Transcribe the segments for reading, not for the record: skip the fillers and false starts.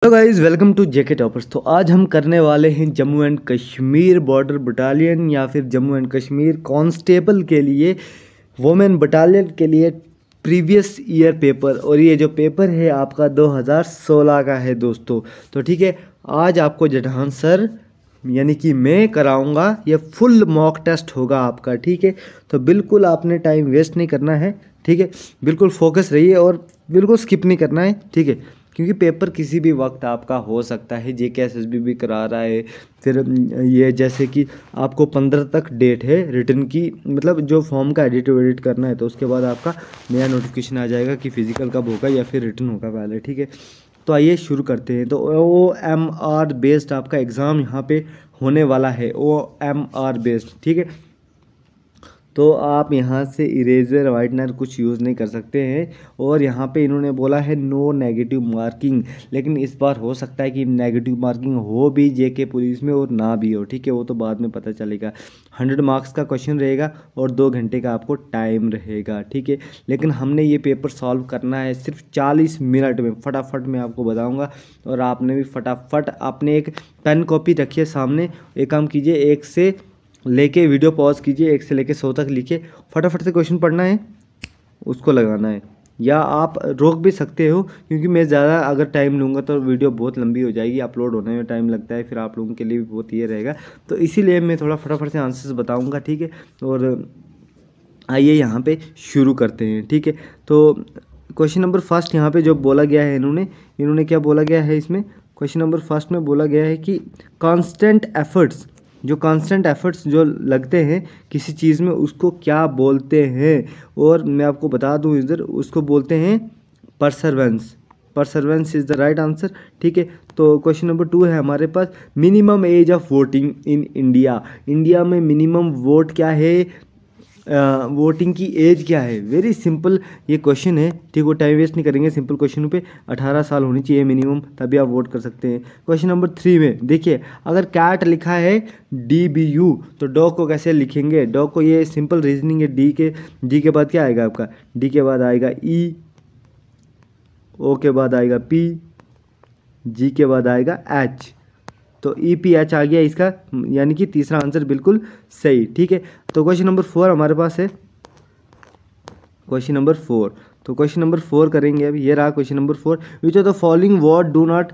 Hello guys, welcome to JK toppers. तो आज हम करने वाले हैं Jammu and Kashmir border battalion या फिर जम्मू एंड कश्मीर कांस्टेबल के लिए वुमेन बटालियन के लिए प्रीवियस ईयर पेपर। और ये जो पेपर है आपका 2016 का है दोस्तों। तो ठीक है, आज आपको जठान सर यानी कि मैं कराऊंगा। ये फुल मॉक टेस्ट होगा आपका, ठीक है। तो बिल्कुल आपने टाइम वेस्ट नहीं करना है, ठीक है। बिल्कुल फोकस रहिए और बिल्कुल स्किप नहीं करना है, ठीक है। क्योंकि पेपर किसी भी वक्त आपका हो सकता है। जेके एसएसबी भी करा रहा है। फिर ये जैसे कि आपको 15 तक डेट है रिटर्न की, मतलब जो फॉर्म का एडिट करना है। तो उसके बाद आपका नया नोटिफिकेशन आ जाएगा कि फिजिकल कब होगा या फिर रिटर्न होगा पहले, ठीक है। तो आइए शुरू करते हैं। तो OMR बेस्ड आपका एग्ज़ाम यहाँ पे होने वाला है, OMR बेस्ड, ठीक है। तो आप यहाँ से इरेजर वाइटनर कुछ यूज़ नहीं कर सकते हैं। और यहाँ पे इन्होंने बोला है नो नेगेटिव मार्किंग, लेकिन इस बार हो सकता है कि नेगेटिव मार्किंग हो भी जेके पुलिस में और ना भी हो, ठीक है। वो तो बाद में पता चलेगा। 100 मार्क्स का क्वेश्चन रहेगा और 2 घंटे का आपको टाइम रहेगा, ठीक है। लेकिन हमने ये पेपर सॉल्व करना है सिर्फ 40 मिनट में। फटाफट मैं आपको बताऊँगा और आपने भी फटाफट अपने एक पेन कॉपी रखिए सामने। एक काम कीजिए, 1 से लेके वीडियो पॉज कीजिए, 1 से लेके 100 तक लिखिए। फटाफट से क्वेश्चन पढ़ना है, उसको लगाना है। या आप रोक भी सकते हो, क्योंकि मैं ज़्यादा अगर टाइम लूँगा तो वीडियो बहुत लंबी हो जाएगी, अपलोड होने में टाइम लगता है, फिर आप लोगों के लिए भी बहुत ये रहेगा। तो इसीलिए मैं थोड़ा फटाफट से आंसर्स बताऊँगा, ठीक है। और आइए यहाँ पे शुरू करते हैं, ठीक है। तो क्वेश्चन नंबर फर्स्ट यहाँ पे जो बोला गया है, इन्होंने क्या बोला गया है इसमें। क्वेश्चन नंबर फर्स्ट में बोला गया है कि कांस्टेंट एफर्ट्स जो लगते हैं किसी चीज़ में, उसको क्या बोलते हैं। और मैं आपको बता दूं इधर, उसको बोलते हैं perseverance is the right answer, ठीक है। तो क्वेश्चन नंबर 2 है हमारे पास, minimum age of voting in India में मिनिमम वोट क्या है, वोटिंग की एज क्या है। वेरी सिंपल ये क्वेश्चन है, ठीक। वो टाइम वेस्ट नहीं करेंगे, सिंपल क्वेश्चन पे 18 साल होनी चाहिए मिनिमम, तभी आप वोट कर सकते हैं। क्वेश्चन नंबर 3 में देखिए, अगर कैट लिखा है DBU तो डॉग को कैसे लिखेंगे। डॉग को, ये सिंपल रीजनिंग है। डी के बाद क्या आएगा आपका, डी के बाद आएगा E, O के बाद आएगा P, G के बाद आएगा H। तो EPH आ गया इसका, यानी कि तीसरा आंसर बिल्कुल सही, ठीक है। तो क्वेश्चन नंबर 4 हमारे पास है, क्वेश्चन नंबर 4। तो क्वेश्चन नंबर 4 करेंगे अब। ये रहा question number 4। Which of the following word do not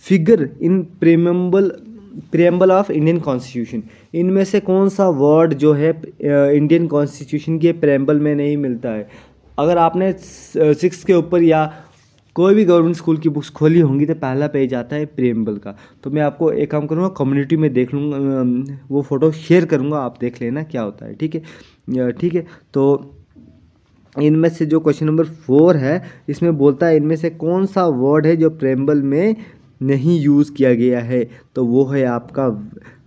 figure in preamble of Indian constitution. इनमें से कौन सा वर्ड जो है इंडियन कॉन्स्टिट्यूशन के प्रेम्बल में नहीं मिलता है। अगर आपने 6 के ऊपर या कोई भी गवर्नमेंट स्कूल की बुक्स खोली होंगी तो पहला पेज आता है प्रेम्बल का। तो मैं आपको एक काम करूँगा, कम्युनिटी में देख लूँगा, वो फ़ोटो शेयर करूँगा, आप देख लेना क्या होता है, ठीक है, ठीक है। तो इनमें से जो क्वेश्चन नंबर 4 है, इसमें बोलता है इनमें से कौन सा वर्ड है जो प्रेम्बल में नहीं यूज़ किया गया है। तो वो है आपका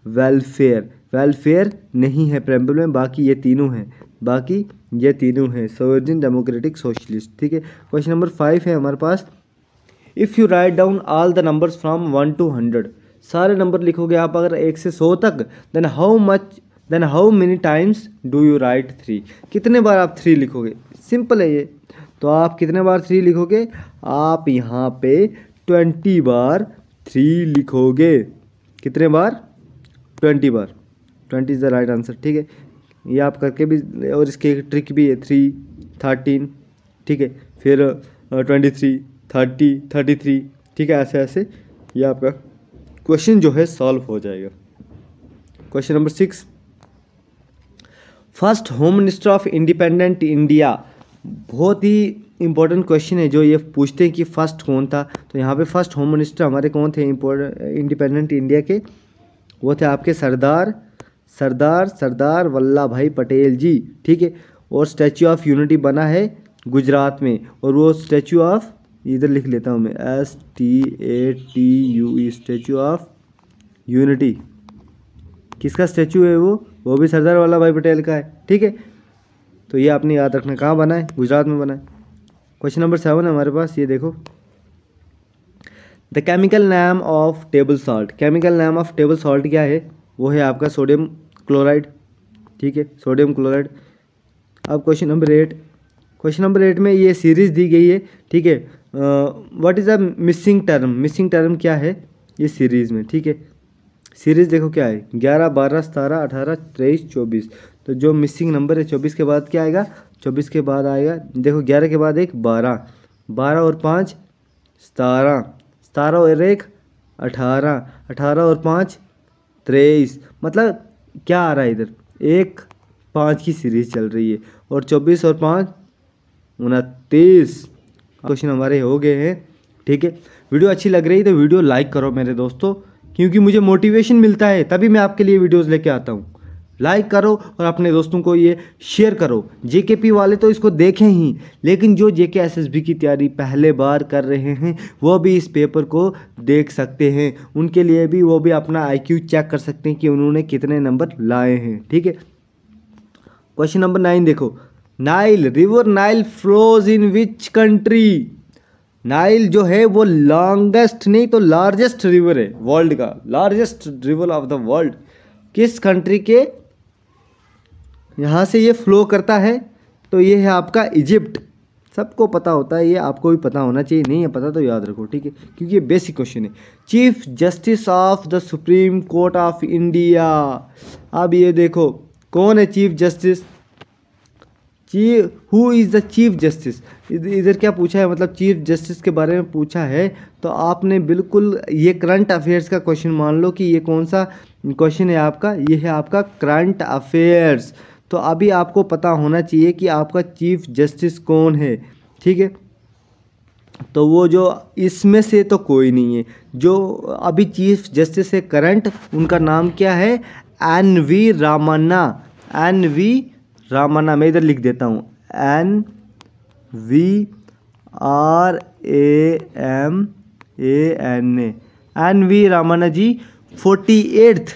वेलफेयर नहीं है प्रेम्बल में, बाकी ये तीनों हैं सोवर्जिन डेमोक्रेटिक सोशलिस्ट, ठीक है। क्वेश्चन नंबर 5 है हमारे पास, if you write down all the numbers from 1 to 100, सारे नंबर लिखोगे आप अगर 1 से 100 तक, then how many times do you write 3। कितने बार आप 3 लिखोगे। सिंपल है ये। तो आप कितने बार 3 लिखोगे, आप यहाँ पे 20 बार 3 लिखोगे। कितने बार, 20 बार। 20 इज़ द राइट आंसर, ठीक है। ये आप करके भी, और इसकी एक ट्रिक भी है, 3, 13, ठीक है। फिर 23, 30, 33, ठीक है। ऐसे ऐसे ये आपका क्वेश्चन जो है सॉल्व हो जाएगा। Question number 6, first home minister of independent India. बहुत ही इंपॉर्टेंट क्वेश्चन है जो ये पूछते हैं कि फर्स्ट कौन था। तो यहाँ पे फर्स्ट होम मिनिस्टर हमारे कौन थे इंडिपेंडेंट इंडिया के, वो थे आपके सरदार वल्लभ भाई पटेल जी, ठीक है। और स्टैचू ऑफ यूनिटी बना है गुजरात में, और वो स्टैचू ऑफ, इधर लिख लेता हूँ मैं, STATUE, स्टैचू ऑफ यूनिटी। किसका स्टैचू है वो भी सरदार वल्लभ भाई पटेल का है, ठीक है। तो ये आपने याद रखना, कहाँ बना है, गुजरात में बना है। क्वेश्चन नंबर 7 है हमारे पास, ये देखो, the chemical name of table salt. Chemical name of table salt क्या है, वो है आपका सोडियम क्लोराइड, ठीक है, सोडियम क्लोराइड। अब क्वेश्चन नंबर 8 में ये सीरीज़ दी गई है, ठीक है। What is the missing term, missing term क्या है ये सीरीज़ में, ठीक है। सीरीज़ देखो क्या है, 11, 12, 17, 18, 23, 24। तो जो मिसिंग नंबर है 24 के बाद क्या आएगा, 24 के बाद आएगा, देखो 11 के बाद एक 12, 12 और 5 17, 17 और एक 18, 18 और 5 23। मतलब क्या आ रहा है इधर, 1, 5 की सीरीज़ चल रही है और 24 और 5 29। क्वेश्चन हमारे हो गए हैं, ठीक है। वीडियो अच्छी लग रही है तो वीडियो लाइक करो मेरे दोस्तों, क्योंकि मुझे मोटिवेशन मिलता है तभी मैं आपके लिए वीडियोस लेके आता हूँ। लाइक करो और अपने दोस्तों को ये शेयर करो। जेकेपी वाले तो इसको देखें ही, लेकिन जो जेके एसएसबी की तैयारी पहले बार कर रहे हैं वो भी इस पेपर को देख सकते हैं। उनके लिए भी वो भी अपना आईक्यू चेक कर सकते हैं कि उन्होंने कितने नंबर लाए हैं, ठीक है। क्वेश्चन नंबर 9 देखो, Nile river Nile flows in which country. Nile जो है वो लॉन्गेस्ट नहीं तो लार्जेस्ट रिवर है वर्ल्ड का, largest river of the world. किस कंट्री के यहाँ से ये फ्लो करता है, तो ये है आपका इजिप्ट। सबको पता होता है, ये आपको भी पता होना चाहिए, नहीं है पता तो याद रखो, ठीक है, क्योंकि ये बेसिक क्वेश्चन है। Chief justice of the supreme court of India. अब ये देखो कौन है chief justice, who is the chief justice. इधर क्या पूछा है, मतलब चीफ जस्टिस के बारे में पूछा है, तो आपने बिल्कुल ये करंट अफेयर्स का क्वेश्चन मान लो कि ये कौन सा क्वेश्चन है आपका, ये है आपका करंट अफेयर्स। तो अभी आपको पता होना चाहिए कि आपका चीफ जस्टिस कौन है, ठीक है। तो वो जो इसमें से तो कोई नहीं है, जो अभी चीफ जस्टिस है करंट, उनका नाम क्या है, NV रामन्ना। NV रामन्ना, मैं इधर लिख देता हूँ, NVRAMANA, NV Ramanna ji 48th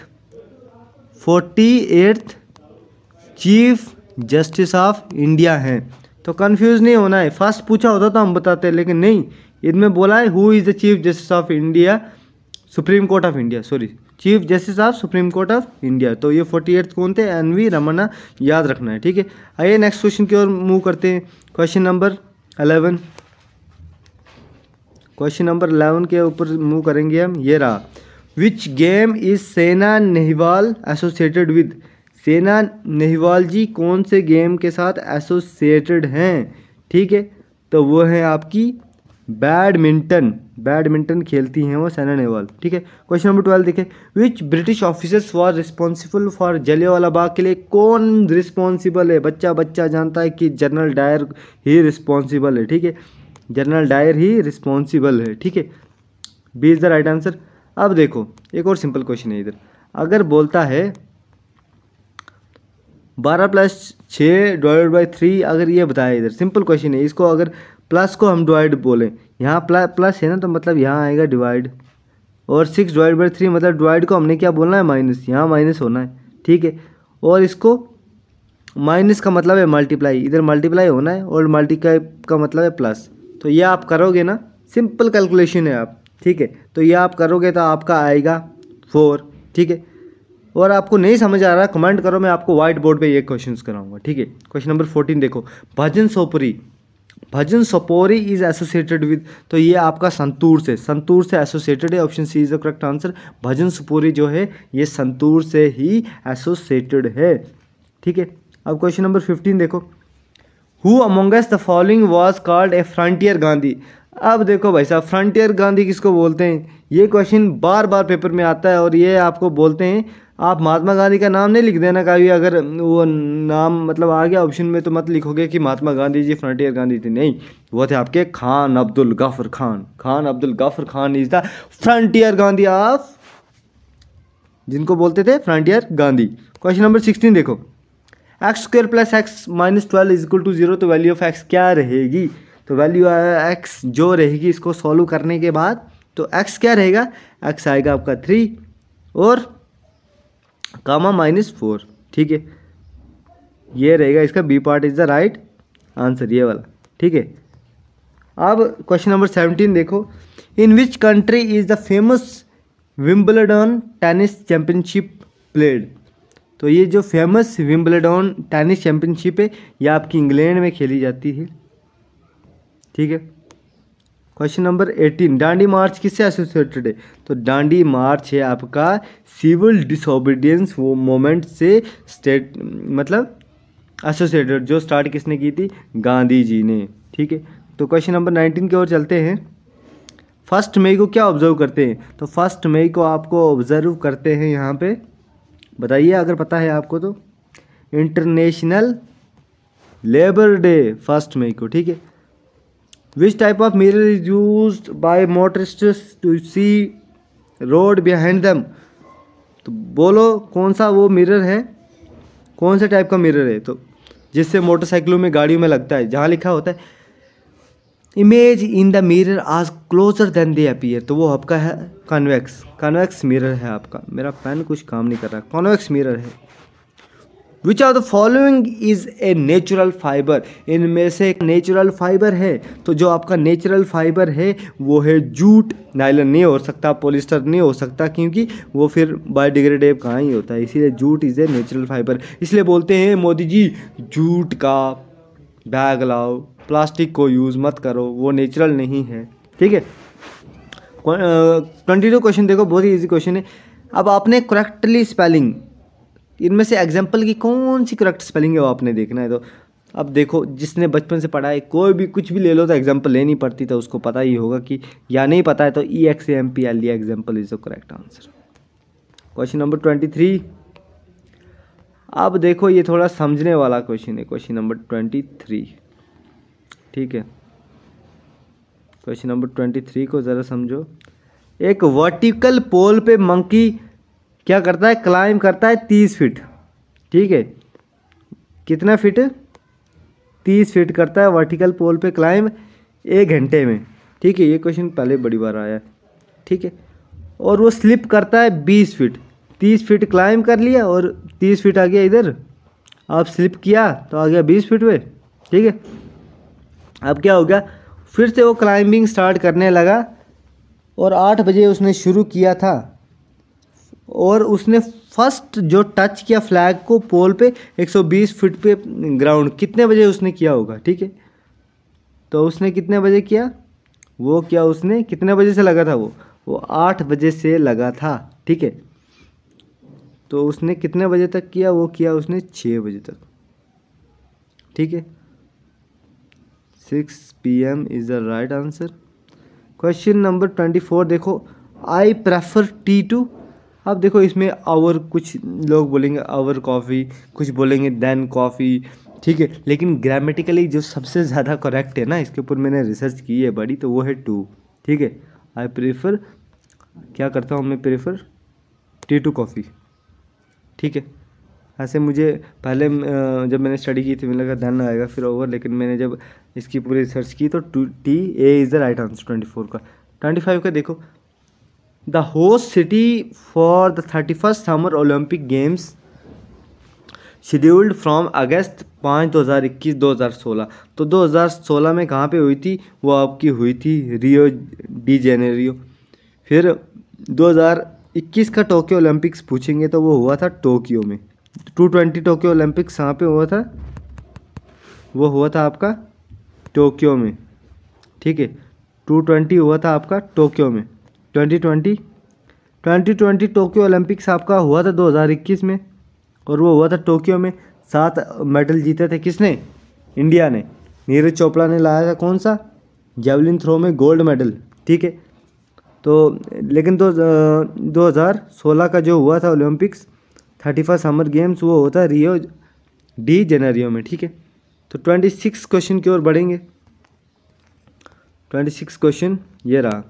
chief justice of India हैं। तो कंफ्यूज नहीं होना है, फर्स्ट पूछा होता तो हम बताते, लेकिन नहीं, इनमें बोला है who is the chief justice of India, supreme court of India, sorry, chief justice of supreme court of India. तो ये 48th कौन थे, NV रामन्ना, याद रखना है, ठीक है। आइए नेक्स्ट क्वेश्चन की ओर मूव करते हैं। क्वेश्चन नंबर 11, क्वेश्चन नंबर 11 के ऊपर मूव करेंगे हम। ये रहा, which game is Saina Nehwal associated with. Saina Nehwal ji कौन से गेम के साथ एसोसिएटेड हैं, ठीक है। तो वो है आपकी बैडमिंटन, बैडमिंटन खेलती हैं वो सैना नेहवाल, ठीक है। क्वेश्चन नंबर 12 देखें, which British officers were responsible for Jallianwala Bagh के लिए कौन रिस्पॉन्सिबल है। बच्चा जानता है कि जनरल डायर ही रिस्पॉन्सिबल है, ठीक है, जनरल डायर ही रिस्पॉन्सिबल है, ठीक है। B is the right answer. अब देखो एक और सिंपल क्वेश्चन है इधर, अगर बोलता है 12 + 6 / 3, अगर ये बताया, इधर सिंपल क्वेश्चन है, इसको अगर प्लस को हम डिवाइड बोलें, यहाँ प्लस है ना, तो मतलब यहाँ आएगा डिवाइड, और 6 / 3 मतलब डिवाइड को हमने क्या बोलना है, माइनस, यहाँ माइनस होना है, ठीक है। और इसको माइनस का मतलब है मल्टीप्लाई, इधर मल्टीप्लाई होना है, और मल्टीप्लाई का मतलब है प्लस। तो ये आप करोगे ना, सिंपल कैलकुलेशन है आप, ठीक है। तो ये आप करोगे तो आपका आएगा 4, ठीक है। और आपको नहीं समझ आ रहा कमेंट करो, मैं आपको व्हाइट बोर्ड पे ये क्वेश्चंस कराऊंगा, ठीक है। क्वेश्चन नंबर 14 देखो, Bhajan Sopori, Bhajan Sopori is associated with. तो ये आपका संतूर से एसोसिएटेड है, option C is the correct answer. Bhajan Sopori जो है ये संतूर से ही एसोसिएटेड है, ठीक है। अब क्वेश्चन नंबर 15 देखो, who amongst the following was called a frontier Gandhi. अब देखो भाई साहब, फ्रंटियर गांधी किसको बोलते हैं, ये क्वेश्चन बार बार पेपर में आता है, और ये आपको बोलते हैं, आप महात्मा गांधी का नाम नहीं लिख देना कभी, अगर वो नाम मतलब आ गया ऑप्शन में तो मत लिखोगे कि महात्मा गांधी जी फ्रंटियर गांधी थे, नहीं, वो थे आपके Khan Abdul Gruffudd Khan. Khan Abdul Gruffudd Khan is the frontier Gandhi of, जिनको बोलते थे फ्रंटियर गांधी। क्वेश्चन नंबर 16 देखो, x² + x - 12 = 0। तो वैल्यू ऑफ x क्या रहेगी, तो वैल्यू x जो रहेगी इसको सॉल्व करने के बाद, तो x क्या रहेगा, x आएगा आपका 3 और कामा -4, ठीक है। ये रहेगा इसका B part is the right answer, ये वाला, ठीक है। अब क्वेश्चन नंबर 17 देखो, in which country is the famous Wimbledon tennis championship played. तो ये जो फेमस विंबलडन टेनिस चैंपियनशिप है ये आपकी इंग्लैंड में खेली जाती है, ठीक है। क्वेश्चन नंबर 18, डांडी मार्च किससे एसोसिएटेड है? तो डांडी मार्च है आपका सिविल डिसोबीडियंस वो मोमेंट से स्टेट मतलब एसोसिएटेड, जो स्टार्ट किसने की थी? गांधी जी ने। ठीक है, तो क्वेश्चन नंबर 19 की ओर चलते हैं। 1 मई को क्या ऑब्जर्व करते हैं? तो 1 मई को आपको ऑब्जर्व करते हैं यहाँ पे, बताइए अगर पता है आपको तो। इंटरनेशनल लेबर डे 1 मई को। ठीक है, which type of mirror is used by motorists to see road behind them? तो बोलो कौन सा वो मिरर है, कौन से टाइप का मिरर है तो जिससे मोटरसाइकिलों में गाड़ियों में लगता है, जहाँ लिखा होता है इमेज इन द मिरर आज क्लोजर देन दे अपीयर, तो वो आपका है कॉन्वेक्स मिरर है आपका। मेरा पेन कुछ काम नहीं कर रहा, कॉन्वेक्स मिरर है। Which of the following is a natural fibre? इनमें से एक नेचुरल फाइबर है, तो जो आपका नेचुरल फाइबर है वो है जूट। नायलॉन नहीं हो सकता, पॉलिस्टर नहीं हो सकता, क्योंकि वो फिर बायोडिग्रेडेबल कहाँ ही होता है, इसीलिए jute is a natural fibre. इसलिए बोलते हैं मोदी जी जूट का बैग लाओ, प्लास्टिक को यूज़ मत करो, वो नेचुरल नहीं है। ठीक है, 22 क्वेश्चन देखो, बहुत ही ईजी क्वेश्चन है। अब आपने करेक्टली स्पेलिंग, इनमें से एग्जाम्पल की कौन सी करेक्ट स्पेलिंग है वो आपने देखना है। तो अब देखो, जिसने बचपन से पढ़ा है, कोई भी कुछ भी ले लो तो एग्जाम्पल लेनी पड़ती, तो उसको पता ही होगा कि, या नहीं पता है तो EXAMPLE example is the correct answer. Question number 23, अब देखो ये थोड़ा समझने वाला क्वेश्चन है। क्वेश्चन नंबर 23, ठीक है, क्वेश्चन नंबर 23 को ज़रा समझो। एक वर्टिकल पोल पे मंकी क्या करता है? क्लाइम करता है 30 फीट। ठीक है, कितना फीट? 30 फीट करता है वर्टिकल पोल पे क्लाइम 1 घंटे में। ठीक है, ये क्वेश्चन पहले बड़ी बार आया है। ठीक है, और वो स्लिप करता है 20 फीट। 30 फीट क्लाइम कर लिया और 30 फीट आ गया इधर, आप स्लिप किया तो आ गया 20 फीट पे। ठीक है, अब क्या हो गया, फिर से वो क्लाइंबिंग स्टार्ट करने लगा और 8 बजे उसने शुरू किया था, और उसने फर्स्ट जो टच किया फ्लैग को पोल पे 120 फीट पे ग्राउंड, कितने बजे उसने किया होगा? ठीक है, तो उसने कितने बजे किया? वो क्या उसने कितने बजे से लगा था? वो 8 बजे से लगा था। ठीक है, तो उसने कितने बजे तक किया? वो किया उसने 6 बजे तक। ठीक है, 6 PM is the right answer. Question number 24 देखो, आई प्रेफर टी टू। अब देखो इसमें आवर, कुछ लोग बोलेंगे आवर कॉफ़ी, कुछ बोलेंगे देन कॉफ़ी। ठीक है, लेकिन ग्रामेटिकली जो सबसे ज़्यादा करेक्ट है ना, इसके ऊपर मैंने रिसर्च की है बड़ी, तो वो है टू। ठीक है, आई प्रेफर, क्या करता हूँ मैं? Prefer tea to coffee. ठीक है, ऐसे मुझे पहले जब मैंने स्टडी की थी मुझे लगा देन आएगा फिर ओवर, लेकिन मैंने जब इसकी पूरी रिसर्च की तो T A is the right answer 24 का। 25 का देखो, the host city for the 31st summer Olympic games scheduled from अगस्त 5, 2021, 2016। तो 2016 में कहाँ पे हुई थी? वो आपकी हुई थी रियो डी जेनेरियो। फिर 2021 का टोक्यो ओलंपिक्स पूछेंगे तो वो हुआ था टोक्यो में। 220 टोक्यो ओलंपिक्स कहाँ पे हुआ था? वो हुआ था आपका टोक्यो में। ठीक है, 220 हुआ था आपका टोक्यो में। 2020 टोक्यो ओलंपिक्स आपका हुआ था 2021 में, और वो हुआ था टोक्यो में। 7 मेडल जीते थे किसने? इंडिया ने। नीरज चोपड़ा ने लाया था कौन सा? जेवलिन थ्रो में गोल्ड मेडल। ठीक है, तो लेकिन 2016 का जो हुआ था ओलंपिक्स 31 समर गेम्स, वो होता है रियो डी जेनेरियो में। ठीक है, तो 26 क्वेश्चन की ओर बढ़ेंगे। 26 क्वेश्चन ये रहा,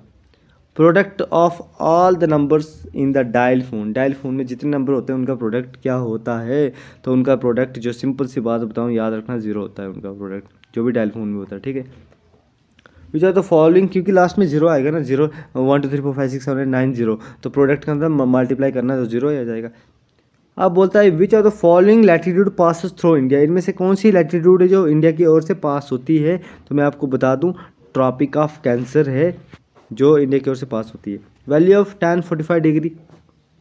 product of all the numbers in the dial phone. Dial phone में जितने नंबर होते हैं उनका प्रोडक्ट क्या होता है? तो उनका प्रोडक्ट, जो सिंपल सी बात बताऊं, याद रखना, 0 होता है उनका प्रोडक्ट, जो भी डायल फोन में होता है। ठीक है, विच आर द फॉलोइंग, क्योंकि लास्ट में 0 आएगा ना, 0 1 2 3 4 5 6 7 8 9 0, तो प्रोडक्ट का अंदर मल्टीप्लाई करना तो 0 ही आ जाएगा। अब बोलता है which of the following latitude passes through India. इनमें से कौन सी लैटिट्यूड है जो इंडिया की ओर से पास होती है? तो मैं आपको बता दूं, ट्रॉपिक ऑफ कैंसर है जो इंडिया की ओर से पास होती है। वैल्यू ऑफ tan 45 डिग्री,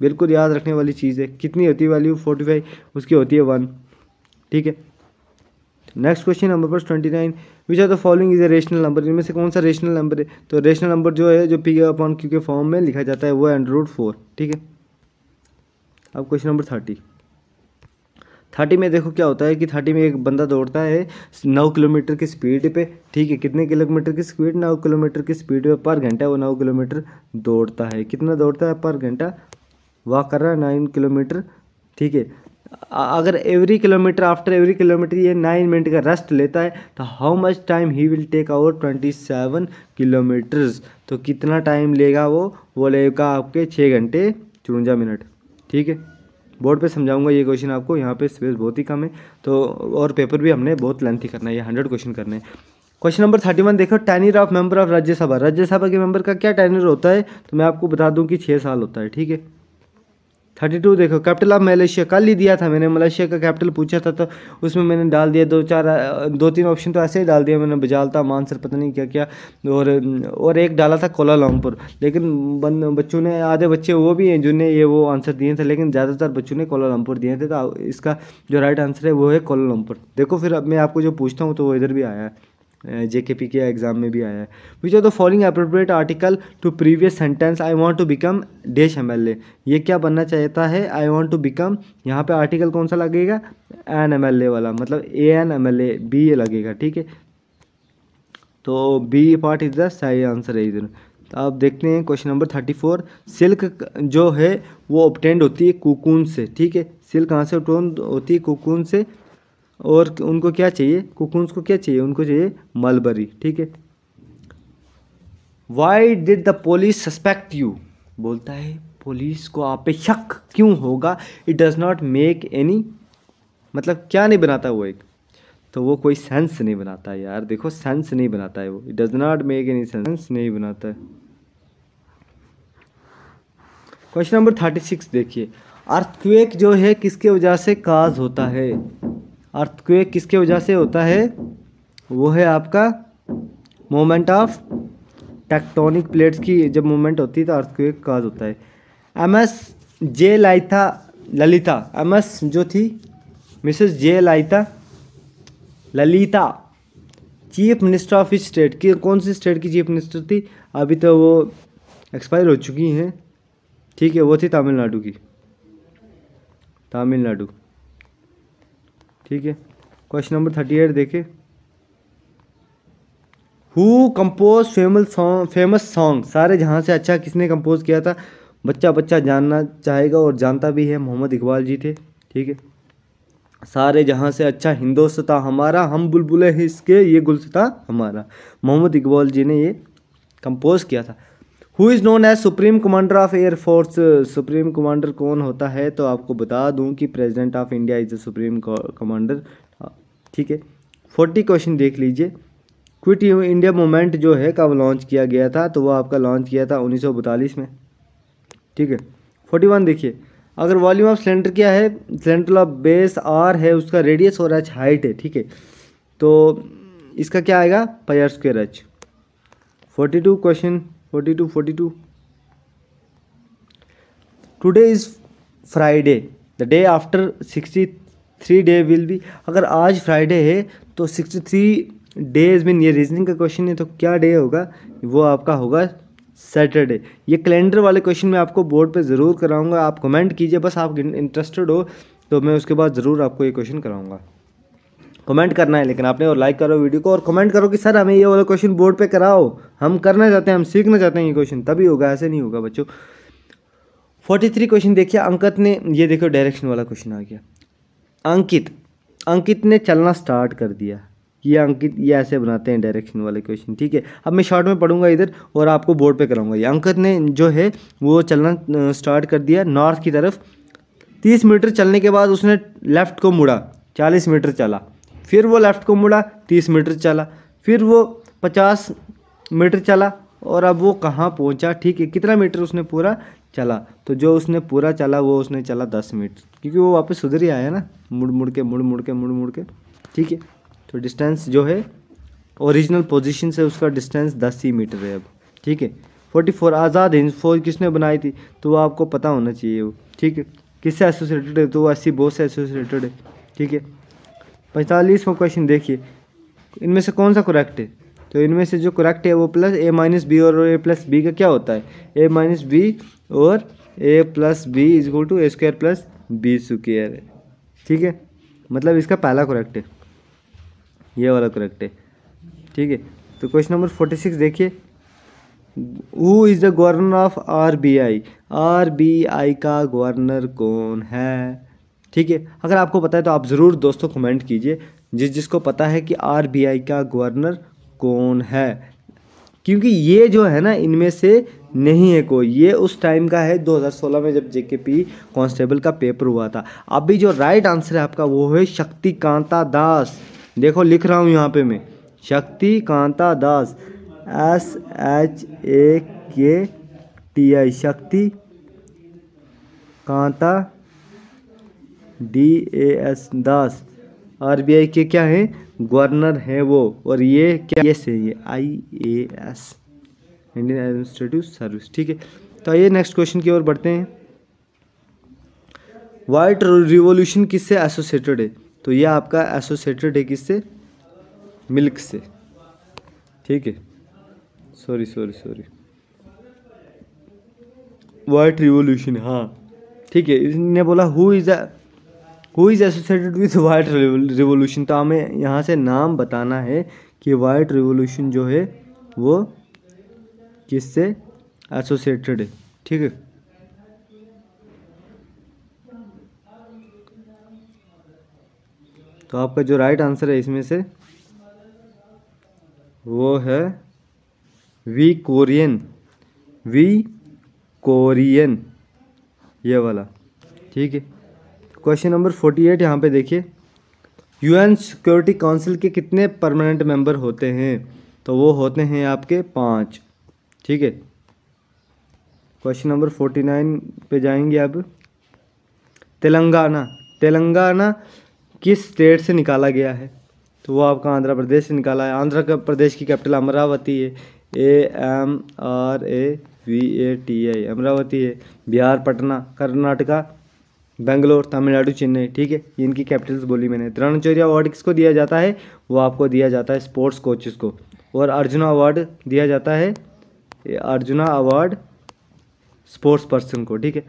बिल्कुल याद रखने वाली चीज़ है। कितनी होती है वैल्यू 45? उसकी होती है 1। ठीक है, नेक्स्ट क्वेश्चन नंबर पर 29, which are the following is a rational number, इनमें से कौन सा रेशनल नंबर है? तो रेशनल नंबर जो है जो पी अपॉन क्यू के फॉर्म में लिखा जाता है वो है √4, ठीक है। अब क्वेश्चन नंबर 30 में देखो क्या होता है कि 30 में एक बंदा दौड़ता है 9 किलोमीटर की स्पीड पे, ठीक है। कितने किलोमीटर की स्पीड? 9 किलोमीटर की स्पीड पे पर घंटा वो 9 किलोमीटर दौड़ता है। कितना दौड़ता है पर घंटा? वॉक कर रहा है 9 किलोमीटर, ठीक है। अगर every kilometre after every kilometre ये 9 मिनट का रेस्ट लेता है तो how much time he will take our 27 kilometres, तो कितना टाइम लेगा वो लेगा आपके 6 घंटे 54 मिनट, ठीक है। बोर्ड पे समझाऊंगा ये क्वेश्चन आपको, यहाँ पे स्पेस बहुत ही कम है तो, और पेपर भी हमने बहुत लेंथी करना है, ये 100 क्वेश्चन करने हैं। क्वेश्चन नंबर 31 देखो, tenure of member of Rajya Sabha, Rajya Sabha के मेंबर का क्या टेन्योर होता है? तो मैं आपको बता दूं कि 6 साल होता है, ठीक है। 32 देखो, कैपिटल ऑफ मलेशिया, कल ही दिया था मैंने, मलेशिया का कैपिटल पूछा था तो उसमें मैंने डाल दिया 2-3 ऑप्शन तो ऐसे ही डाल दिया मैंने, बजालता, मानसर, पता नहीं क्या क्या, और एक डाला था कोलालमपुर, लेकिन बच्चों ने, आधे बच्चे वो भी हैं जिन्हें वो आंसर दिए थे, लेकिन ज़्यादातर बच्चों ने कोलालमपुर दिए थे, तो इसका जो राइट आंसर है वो है कोलालमपुर। देखो फिर अब मैं आपको जो पूछता हूँ तो वो इधर भी आया है, JKP के एग्जाम में भी आया है। Which are the following appropriate article to previous sentence I want to become dash MLA, ये क्या बनना चाहता है? आई वांट टू बिकम, यहाँ पे आर्टिकल कौन सा लगेगा? एन MLA वाला, मतलब AN MLA, B लगेगा, ठीक है। तो B पार्ट इज द सही आंसर है इधर। तो आप देखते हैं क्वेश्चन नंबर 34, सिल्क जो है वो ऑब्टेन्ड होती है कोकून से, ठीक है। सिल्क कहाँ से ऑब्टेन्ड होती है? कोकून से, और उनको क्या चाहिए? कोकून्स को क्या चाहिए? उनको चाहिए मलबरी, ठीक है। Why did the police suspect you, बोलता है पुलिस को आप पे शक क्यों होगा? It does not make any, मतलब क्या नहीं बनाता वो एक, तो वो कोई सेंस नहीं बनाता यार, देखो सेंस नहीं बनाता है वो, it does not make any sense नहीं बनाता है। क्वेश्चन नंबर 36 देखिए, अर्थक्वेक जो है किसके वजह से काज होता है? अर्थक्वेक किसके वजह से होता है? वो है आपका मोमेंट ऑफ टेक्टोनिक प्लेट्स की जब मूवमेंट होती है तो अर्थक्वेक काज होता है। ललिता MS जो थी, Mrs J Lalita chief minister of इस स्टेट की, कौन सी स्टेट की चीफ मिनिस्टर थी? अभी तो वो एक्सपायर हो चुकी हैं, ठीक है। वो थी तमिलनाडु की, तमिलनाडु, ठीक है। क्वेश्चन नंबर 38 देखे, हु कंपोज फेमस सॉन्ग, सारे जहाँ से अच्छा किसने कंपोज किया था? बच्चा जानना चाहेगा और जानता भी है, मोहम्मद इकबाल जी थे, ठीक है। सारे जहाँ से अच्छा हिंदोस्तां हमारा, हम बुलबुले हैं इसके, ये गुलस्तां हमारा, मोहम्मद इकबाल जी ने ये कंपोज किया था। Who is known as supreme commander of air force, supreme commander कौन होता है? तो आपको बता दूं कि president of India is the supreme commander, ठीक है। 40 क्वेश्चन देख लीजिए, क्विट इंडिया मूवमेंट जो है कब लॉन्च किया गया था? तो वो आपका लॉन्च किया था 1942 में, ठीक है। 41 देखिए, अगर वॉल्यूम ऑफ सिलेंडर क्या है? सिलेंडर ऑफ बेस R है, उसका रेडियस और H हाइट है, ठीक है। तो इसका क्या आएगा? πr²H। 42 question, 42 today is Friday, the day after 63 day will be, अगर आज फ्राइडे है तो 63 डेज में, ये रीजनिंग का क्वेश्चन है तो क्या डे होगा? वो आपका होगा सैटरडे। ये कैलेंडर वाले क्वेश्चन मैं आपको बोर्ड पे ज़रूर कराऊंगा, आप कमेंट कीजिए बस, आप इंटरेस्टेड हो तो मैं उसके बाद ज़रूर आपको ये क्वेश्चन कराऊंगा। कमेंट करना है लेकिन आपने, और लाइक करो वीडियो को, और कमेंट करो कि सर हमें ये वाला क्वेश्चन बोर्ड पे कराओ, हम करना चाहते हैं, हम सीखना चाहते हैं ये क्वेश्चन, तभी होगा, ऐसे नहीं होगा बच्चों। 43 क्वेश्चन देखिए, अंकित ने, ये देखो डायरेक्शन वाला क्वेश्चन आ गया। अंकित ने चलना स्टार्ट कर दिया, ये अंकित, ये ऐसे बनाते हैं डायरेक्शन वाले क्वेश्चन, ठीक है। अब मैं शॉर्ट में पढ़ूंगा इधर और आपको बोर्ड पे कराऊंगा। ये अंकित ने जो है वो चलना स्टार्ट कर दिया नॉर्थ की तरफ, 30 मीटर चलने के बाद उसने लेफ़्ट को मुड़ा, 40 मीटर चला, फिर वो लेफ़्ट को मुड़ा, 30 मीटर चला, फिर वो 50 मीटर चला, और अब वो कहाँ पहुँचा? ठीक है, कितना मीटर उसने पूरा चला? तो जो उसने पूरा चला वो उसने चला 10 मीटर, क्योंकि वो वापस उधर ही आया ना, मुड़ के, ठीक है। तो डिस्टेंस जो है ओरिजिनल पोजीशन से उसका डिस्टेंस 10 ही मीटर है अब, ठीक है। 44 आज़ाद हिंद फौज किसने बनाई थी? तो वो आपको पता होना चाहिए वो, ठीक है। किससे एसोसिएटेड है? तो वो 80 बोस से एसोसिएटेड है, ठीक है। 45वां क्वेश्चन देखिए, इनमें से कौन सा करेक्ट है? तो इनमें से जो करेक्ट है वो प्लस ए माइनस बी, और ए प्लस बी का क्या होता है? ए माइनस बी और A plus B is equal to A square plus B square है। ठीक है, मतलब इसका पहला करेक्ट है, ये वाला करेक्ट है। ठीक है, तो क्वेश्चन नंबर 46 देखिए, who is the governor of RBI? RBI का गवर्नर कौन है? ठीक है, अगर आपको पता है तो आप ज़रूर दोस्तों कमेंट कीजिए जिसको पता है कि आरबीआई का गवर्नर कौन है, क्योंकि ये जो है ना इनमें से नहीं है कोई, ये उस टाइम का है 2016 में जब जेकेपी कांस्टेबल का पेपर हुआ था। अभी जो राइट आंसर है आपका वो है शक्तिकांता दास। देखो लिख रहा हूँ यहाँ पे मैं, शक्तिकांता दास, SHAKTI, शक्ति कांता DAS दास, आरबीआई के क्या है? गवर्नर है वो। और ये क्या? ये से ये IAS, इंडियन एडमिनिस्ट्रेटिव सर्विस। ठीक है, तो आइए नेक्स्ट क्वेश्चन की ओर बढ़ते हैं। व्हाइट रिवॉल्यूशन किससे एसोसिएटेड है? तो ये आपका एसोसिएटेड है किससे? मिल्क से। ठीक है, सॉरी व्हाइट रिवॉल्यूशन, हाँ ठीक है। इसने बोला who is associated with white revolution, तो हमें यहाँ से नाम बताना है कि वाइट रिवॉल्यूशन जो है वो किससे एसोसिएटेड है। ठीक है, तो आपका जो राइट आंसर है इसमें से वो है वी कोरियन, ये वाला। ठीक है, क्वेश्चन नंबर 48 यहाँ पे देखिए, यूएन सिक्योरिटी काउंसिल के कितने परमानेंट मेंबर होते हैं? तो वो होते हैं आपके 5। ठीक है, क्वेश्चन नंबर 49 पे जाएंगे अब। तेलंगाना किस स्टेट से निकाला गया है? तो वो आपका आंध्र प्रदेश से निकाला है। आंध्र प्रदेश की कैपिटल अमरावती है, AMRAVATI, अमरावती है। बिहार पटना, कर्नाटका बेंगलोर, तमिलनाडु चेन्नई। ठीक है, इनकी कैपिटल्स बोली मैंने। द्रोणाचार्य अवार्ड किसको दिया जाता है? वो आपको दिया जाता है स्पोर्ट्स कोचेस को। और अर्जुना अवार्ड दिया जाता है, अर्जुना अवार्ड स्पोर्ट्स पर्सन को। ठीक है,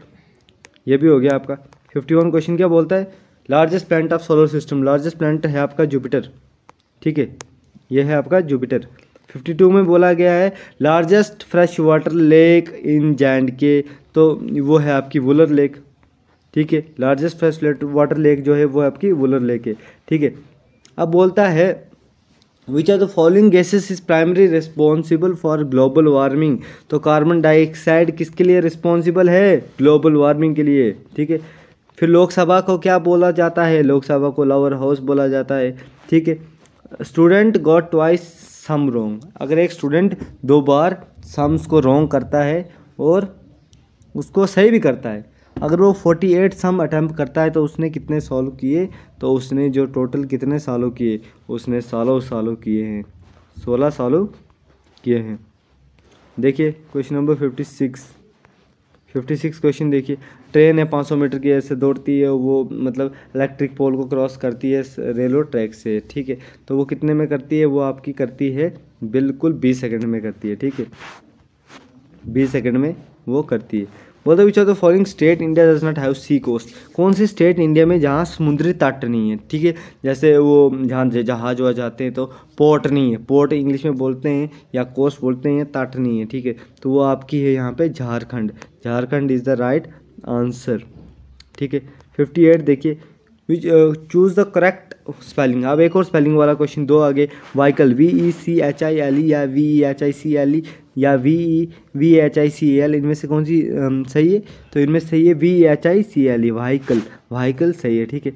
ये भी हो गया आपका। 51 क्वेश्चन क्या बोलता है? Largest planet of solar system, largest planet है आपका जुपिटर। ठीक है, ये है आपका जुपिटर। 52 में बोला गया है largest fresh water lake in JNK, तो वो है आपकी वुलर लेक। ठीक है, लार्जेस्ट फ्रेश वाटर लेक जो है वो आपकी वुलर लेक है। ठीक है, अब बोलता है which are the following gases is primary responsible for global warming, तो कार्बन डाइऑक्साइड किसके लिए रिस्पॉन्सिबल है? ग्लोबल वार्मिंग के लिए। ठीक है, फिर लोकसभा को क्या बोला जाता है? लोकसभा को लोअर हाउस बोला जाता है। ठीक है, student got twice sum wrong, अगर एक स्टूडेंट 2 बार सम्स को रॉन्ग करता है और उसको सही भी करता है, अगर वो 48 सम अटैम्प्ट करता है तो उसने कितने सॉल्व किए? तो उसने जो टोटल कितने सालों किए? उसने सालों किए हैं, 16 सालों किए हैं। देखिए क्वेश्चन नंबर 56 क्वेश्चन देखिए, ट्रेन है 500 मीटर की ऐसे दौड़ती है, वो मतलब इलेक्ट्रिक पोल को क्रॉस करती है रेलवे ट्रैक से। ठीक है, तो वो कितने में करती है? वो आपकी करती है बिल्कुल 20 सेकंड में करती है। ठीक है, 20 सेकंड में वो करती है। बोलते which are the following state India does not have sea coast, कौन सी स्टेट इंडिया में जहाँ समुद्री तट नहीं है? ठीक है, जैसे वो जहाँ जहाज वहाँ जाते हैं तो पोर्ट नहीं है, पोर्ट इंग्लिश में बोलते हैं या कोस्ट बोलते हैं, तट नहीं है। ठीक है, तो वो आपकी है यहाँ पे Jharkhand is the right answer. ठीक है, 58 देखिए, विच चूज़ द करेक्ट स्पेलिंग। अब एक और स्पेलिंग वाला क्वेश्चन दो आगे, व्हीकल VECHILE या VEHICLE या VEHICL, इनमें से कौन सी सही है? तो इनमें सही है VEHICLE, व्हीकल सही है। ठीक है,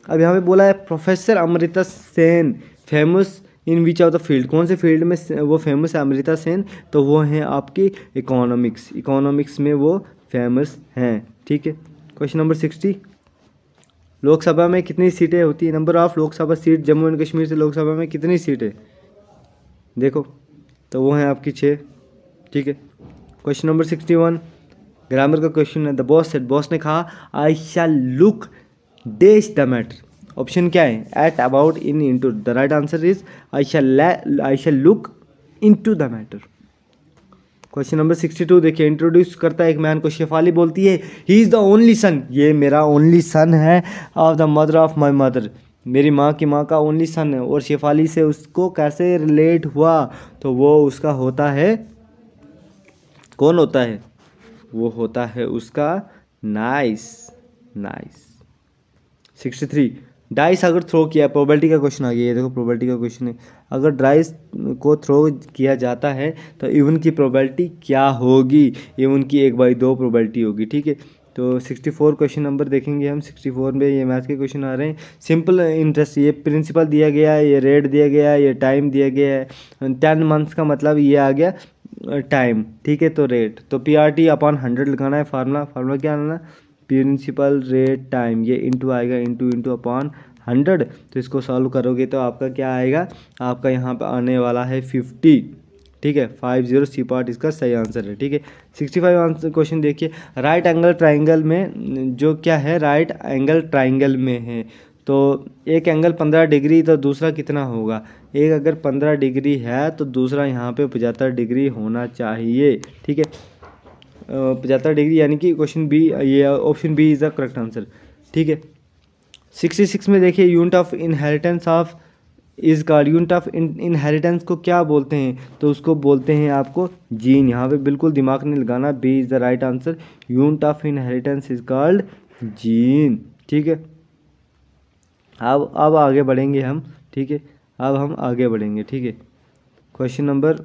अब यहाँ पे बोला है professor Amrita Sen famous in which of the field, कौन से फील्ड में वो फेमस है अमृता सेन? तो वो हैं आपकी इकोनॉमिक्स में वो फेमस हैं। ठीक है, क्वेश्चन नंबर 60, लोकसभा में कितनी सीटें होती है? Number of Lok Sabha seat Jammu and Kashmir से लोकसभा में कितनी सीटें देखो, तो वो हैं आपकी 6। ठीक है, क्वेश्चन नंबर 61 ग्रामर का क्वेश्चन है। द बॉस सेड, बॉस ने कहा I shall look dash the matter, option क्या है? At, about, in, into. The right answer is I shall look into the matter. Question number 62 देखिए, introduce करता है एक मैन को। शेफाली बोलती है he is the only son, ये मेरा ओनली सन है, of the mother of my mother, मेरी माँ की माँ का ओनली सन है। और शेफाली से उसको कैसे रिलेट हुआ? तो वो उसका होता है, कौन होता है? वो होता है उसका नाइस। 63 डाइस अगर थ्रो किया, प्रोबेबिलिटी का क्वेश्चन आ गया, ये देखो प्रोबेबिलिटी का क्वेश्चन है। अगर डाइस को थ्रो किया जाता है तो इवन की प्रोबेबिलिटी क्या होगी? इवन की 1/2 प्रोबेबिलिटी होगी, ठीक है। तो 64 क्वेश्चन नंबर देखेंगे हम। 64 में ये मैथ के क्वेश्चन आ रहे हैं। सिंपल इंटरेस्ट, ये प्रिंसिपल दिया गया है, ये रेट दिया गया है, ये टाइम दिया गया है। 10 मंथ्स का मतलब ये आ गया टाइम, ठीक है। तो रेट, तो PRT अपॉन 100 लगाना है। फार्मूला क्या आना? प्रिंसिपल रेट टाइम, ये इंटू आएगा, इंटू अपॉन 100। तो इसको सॉल्व करोगे तो आपका क्या आएगा? आपका यहाँ पे आने वाला है 50, ठीक है। 50 सी पार्ट इसका सही आंसर है, ठीक है। 65 आंसर क्वेश्चन देखिए, राइट एंगल ट्राइंगल में जो क्या है, राइट एंगल ट्राइंगल में है तो एक एंगल 15 डिग्री, तो दूसरा कितना होगा? एक अगर 15 डिग्री है तो दूसरा यहाँ पे 75 डिग्री होना चाहिए, ठीक है। 75 डिग्री, यानी कि क्वेश्चन बी, ये option B is the correct answer, ठीक है। 66 में देखिए, unit of inheritance of is called, unit of inheritance को क्या बोलते हैं? तो उसको बोलते हैं आपको जीन। यहाँ पे बिल्कुल दिमाग नहीं लगाना, B is the right answer. Unit of inheritance is called gene, ठीक है। अब आगे बढ़ेंगे हम, ठीक है। अब हम आगे बढ़ेंगे, ठीक है। क्वेश्चन नंबर,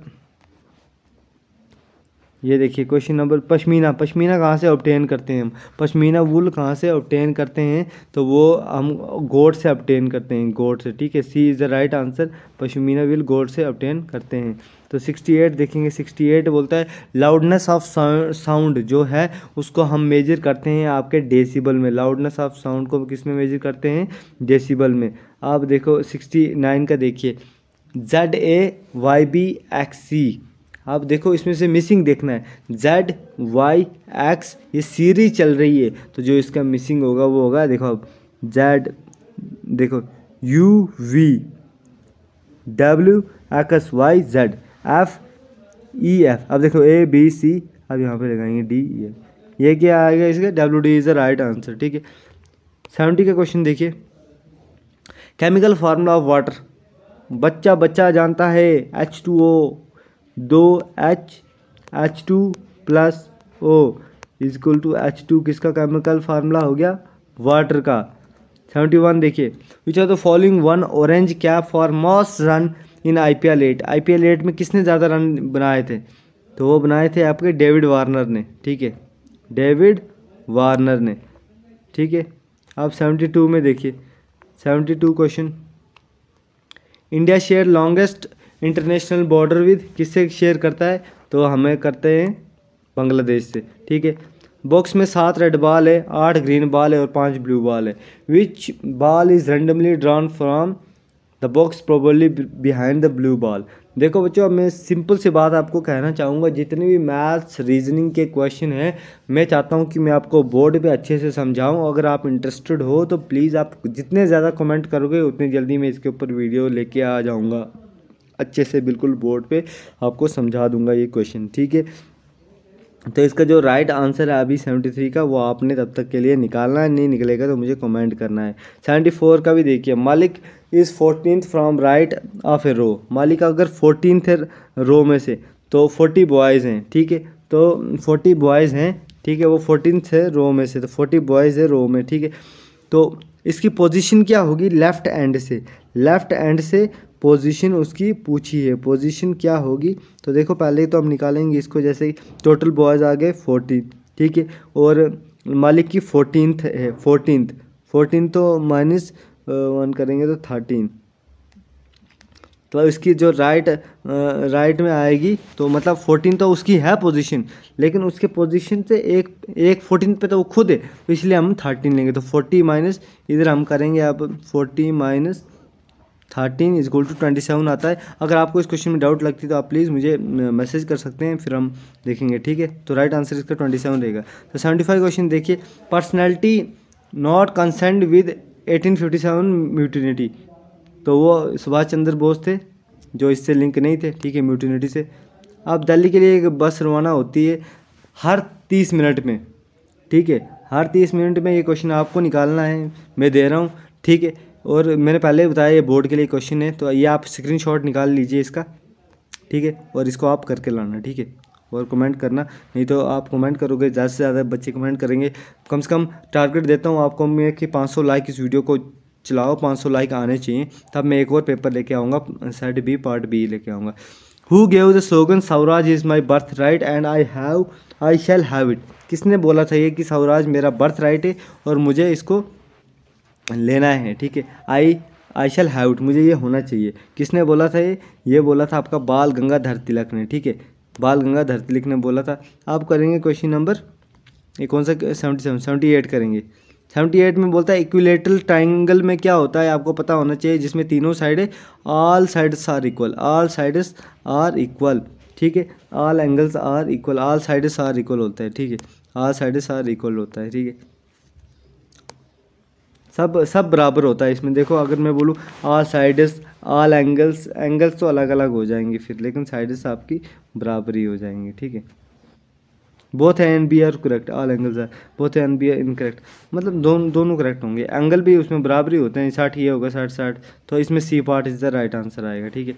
ये देखिए क्वेश्चन नंबर, पश्मीना कहाँ से ऑब्टेन करते हैं हम? पश्मीना वुल कहाँ से ऑब्टेन करते हैं? तो वो हम गोट से ऑब्टेन करते हैं, गोट से, ठीक है। C is the right answer, pashmina wool goat से ऑब्टेन करते हैं। तो 68 देखेंगे। 68 बोलता है लाउडनेस ऑफ साउंड जो है उसको हम मेजर करते हैं आपके डेसिबल में। लाउडनेस ऑफ साउंड को किस में मेजर करते हैं? डेसिबल में। आप देखो 69 का देखिए, ZAYBXC, आप देखो इसमें से मिसिंग देखना है। ZYX, ये सीरीज चल रही है तो जो इसका मिसिंग होगा वो होगा, देखो अब Z, देखो UVWXYZ FEF। अब देखो ABC, अब यहाँ पे लगाएंगे DE। ये क्या आएगा इसका? WD is the right answer, ठीक है। 70 का क्वेश्चन देखिए, केमिकल फार्मूला ऑफ वाटर, बच्चा जानता है, H2O, 2H2 + O equal to H2, किसका केमिकल फार्मूला हो गया? वाटर का। 71 देखिए, which are the following one orange cap for most run in IPL 8। IPL 8 में किसने ज़्यादा रन बनाए थे? तो वो बनाए थे आपके डेविड वार्नर ने, ठीक है, डेविड वार्नर ने, ठीक है। अब 72 में देखिए, 72 question, India share longest international border with, किससे शेयर करता है? तो हमें करते हैं बांग्लादेश से, ठीक है। बॉक्स में 7 रेड बॉल है, 8 ग्रीन बॉल है और 5 ब्लू बॉल है। Which ball is randomly drawn from the box probably behind the blue ball. देखो बच्चों, अब मैं सिंपल सी बात आपको कहना चाहूँगा, जितने भी मैथ्स रीजनिंग के क्वेश्चन हैं मैं चाहता हूँ कि मैं आपको बोर्ड पे अच्छे से समझाऊँ। अगर आप इंटरेस्टेड हो तो प्लीज़ आप जितने ज़्यादा कमेंट करोगे उतनी जल्दी मैं इसके ऊपर वीडियो लेके आ जाऊँगा, अच्छे से बिल्कुल बोर्ड पे आपको समझा दूंगा ये क्वेश्चन, ठीक है। तो इसका जो राइट आंसर है अभी 73 का, वो आपने तब तक के लिए निकालना है, नहीं निकलेगा तो मुझे कमेंट करना है। 74 का भी देखिए, Malik is 14th from right of a row. Malik अगर 14th रो में से, तो 40 बॉयज़ हैं, ठीक है। तो 40 बॉयज़ हैं, ठीक है, वो 14th है रो में से, तो 40 बॉयज़ है रो में, ठीक है। तो इसकी पोजीशन क्या होगी? लेफ़्ट एंड से, लेफ़्ट एंड से पोजीशन उसकी पूछी है, पोजीशन क्या होगी? तो देखो पहले तो हम निकालेंगे इसको, जैसे टोटल बॉयज़ आ गए 40, ठीक है, और मालिक की 14th है, 14 तो -1 करेंगे तो 13, तो इसकी जो राइट में आएगी, तो मतलब 14 तो उसकी है पोजीशन, लेकिन उसके पोजीशन से एक 14 पे तो वो खुद है, तो इसलिए हम 13 लेंगे। तो 40 माइनस इधर हम करेंगे, अब 40 माइनस 13 इज इक्वल टू 27 आता है। अगर आपको इस क्वेश्चन में डाउट लगती है तो आप प्लीज़ मुझे मैसेज कर सकते हैं, फिर हम देखेंगे, ठीक है। तो राइट आंसर इसका 27 रहेगा। तो 75 क्वेश्चन देखिए, पर्सनैलिटी नॉट कंसर्न्ड विद 1857 म्यूटिनिटी, तो वो सुभाष चंद्र बोस थे जो इससे लिंक नहीं थे, ठीक है, म्यूटिनिटी से। अब दिल्ली के लिए एक बस रवाना होती है हर 30 मिनट में, ठीक है, हर 30 मिनट में। ये क्वेश्चन आपको निकालना है, मैं दे रहा हूँ, ठीक है। और मैंने पहले ही बताया ये बोर्ड के लिए क्वेश्चन है, तो ये आप स्क्रीनशॉट निकाल लीजिए इसका, ठीक है, और इसको आप करके लाना, ठीक है, और कमेंट करना। नहीं तो आप कमेंट करोगे, ज़्यादा से ज़्यादा बच्चे कमेंट करेंगे, कम से कम टारगेट देता हूँ आपको मैं कि 500 लाइक इस वीडियो को चलाओ, 500 लाइक आने चाहिए, तब मैं एक और पेपर लेके आऊँगा, सेट बी पार्ट बी लेके आऊँगा। Who gave the slogan Swaraj is my birth right and I shall have it? किसने बोला था ये कि स्वराज मेरा बर्थ राइट है और मुझे इसको लेना है, ठीक है, आई शैल हैव इट, मुझे ये होना चाहिए। किसने बोला था ये बोला था आपका बाल गंगाधर तिलक ने, ठीक है, बाल गंगाधर तिलक ने बोला था। आप करेंगे क्वेश्चन नंबर ये कौन सा 78 करेंगे। 78 में बोलता है इक्विलेटरल ट्राइंगल में क्या होता है आपको पता होना चाहिए, जिसमें तीनों साइड है, all sides are equal, all sides are equal, ठीक है, all angles are equal, all sides are equal होता है, ठीक है, ऑल साइड्स आर इक्वल होता है, ठीक है, सब बराबर होता है इसमें। देखो अगर मैं बोलूँ ऑल साइड्स ऑल एंगल्स तो अलग अलग हो जाएंगे फिर, लेकिन साइड्स आपकी बराबर ही हो जाएंगे, ठीक है। Both and B are correct, all angles are, both and B are incorrect, मतलब दोनों करेक्ट होंगे, एंगल भी उसमें बराबर ही होते हैं, 60 ये होगा 60, तो इसमें C part is the right answer आएगा, ठीक है।